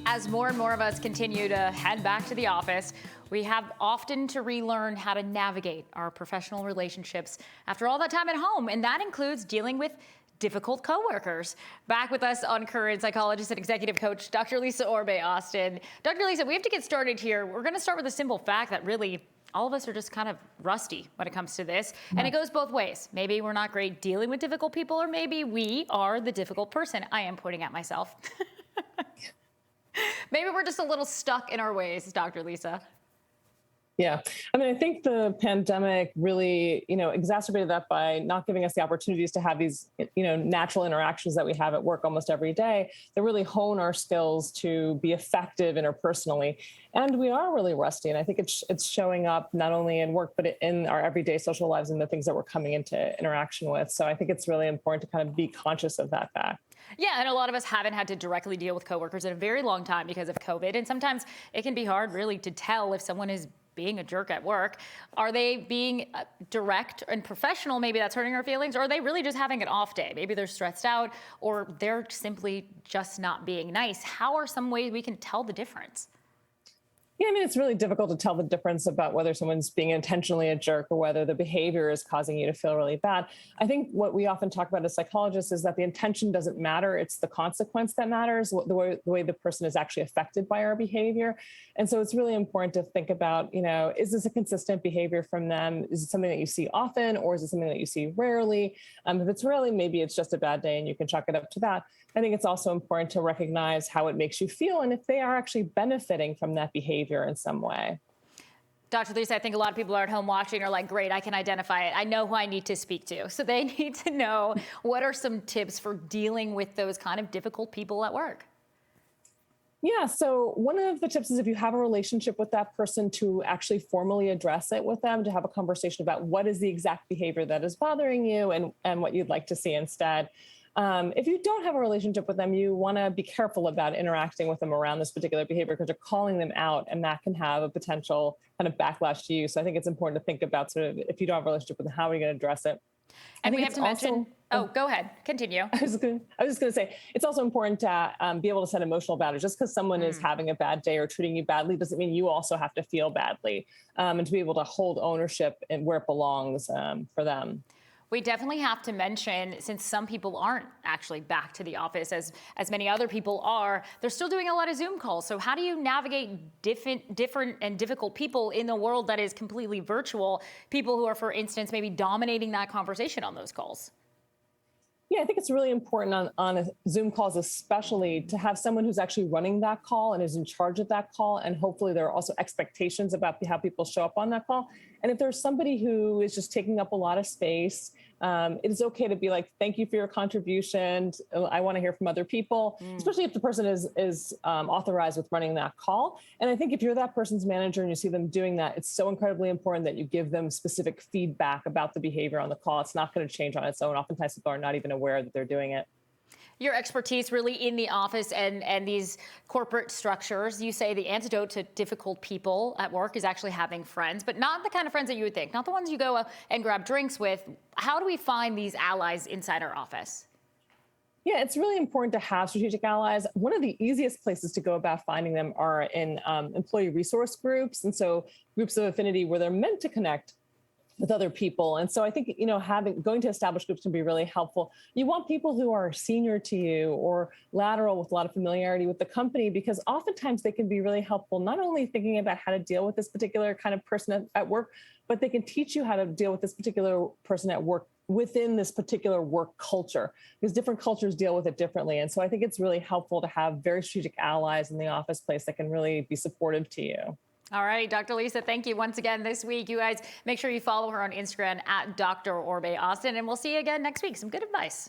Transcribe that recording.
As more and more of us continue to head back to the office, we have often to relearn how to navigate our professional relationships after all that time at home, and that includes dealing with difficult coworkers. Back with us on Current, psychologist and executive coach, Dr. Lisa Orbe-Austin. Dr. Lisa, we have to get started here. We're going to start with a simple fact that really all of us are just kind of rusty when it comes to this. And it goes both ways. Maybe we're not great dealing with difficult people, or maybe we are the difficult person. I am pointing at myself. Maybe we're just a little stuck in our ways, Dr. Lisa. Yeah. I mean, I think the pandemic really, exacerbated that by not giving us the opportunities to have these, natural interactions that we have at work almost every day that really hone our skills to be effective interpersonally. And we are really rusty. And I think it's showing up not only in work, but in our everyday social lives and the things that we're coming into interaction with. So I think it's really important to kind of be conscious of that fact. Yeah, and a lot of us haven't had to directly deal with coworkers in a very long time because of COVID. And sometimes it can be hard really to tell if someone is being a jerk at work. Are they being direct and professional? Maybe that's hurting our feelings. Or are they really just having an off day? Maybe they're stressed out, or they're simply just not being nice. How are some ways we can tell the difference? Yeah, I mean, it's really difficult to tell the difference about whether someone's being intentionally a jerk or whether the behavior is causing you to feel really bad. I think what we often talk about as psychologists is that the intention doesn't matter. It's the consequence that matters, the way the person is actually affected by our behavior. And so it's really important to think about, is this a consistent behavior from them? Is it something that you see often, or is it something that you see rarely? If it's rarely, maybe it's just a bad day and you can chalk it up to that. I think it's also important to recognize how it makes you feel and if they are actually benefiting from that behavior in some way. Dr. Lisa, I think a lot of people are at home watching are like, great, I can identify it. I know who I need to speak to. So they need to know, what are some tips for dealing with those kind of difficult people at work? Yeah, so one of the tips is, if you have a relationship with that person, to actually formally address it with them, to have a conversation about what is the exact behavior that is bothering you and what you'd like to see instead. If you don't have a relationship with them, you want to be careful about interacting with them around this particular behavior, because you're calling them out, and that can have a potential kind of backlash to you. So I think it's important to think about, sort of, if you don't have a relationship with them, how are you going to address it? And we have to mention, go ahead, continue. I was just going to say, it's also important to be able to set emotional boundaries. Just because someone is having a bad day or treating you badly doesn't mean you also have to feel badly, and to be able to hold ownership and where it belongs for them. We definitely have to mention, since some people aren't actually back to the office as many other people are, they're still doing a lot of Zoom calls. So how do you navigate different and difficult people in the world that is completely virtual? People who are, for instance, maybe dominating that conversation on those calls. Yeah, I think it's really important on Zoom calls, especially, to have someone who's actually running that call and is in charge of that call. And hopefully there are also expectations about how people show up on that call. And if there's somebody who is just taking up a lot of space, it is okay to be like, thank you for your contribution. I want to hear from other people, especially if the person is authorized with running that call. And I think if you're that person's manager and you see them doing that, it's so incredibly important that you give them specific feedback about the behavior on the call. It's not going to change on its own. Oftentimes people are not even aware that they're doing it. Your expertise really in the office and these corporate structures, you say the antidote to difficult people at work is actually having friends, but not the kind of friends that you would think, not the ones you go and grab drinks with. How do we find these allies inside our office? Yeah, it's really important to have strategic allies. One of the easiest places to go about finding them are in employee resource groups. And so groups of affinity where they're meant to connect with other people. And so I think, going to established groups can be really helpful. You want people who are senior to you or lateral with a lot of familiarity with the company, because oftentimes they can be really helpful, not only thinking about how to deal with this particular kind of person at work, but they can teach you how to deal with this particular person at work within this particular work culture, because different cultures deal with it differently. And so I think it's really helpful to have very strategic allies in the office place that can really be supportive to you. All right, Dr. Lisa, thank you once again this week. You guys make sure you follow her on Instagram at Dr. Orbe-Austin, and we'll see you again next week. Some good advice.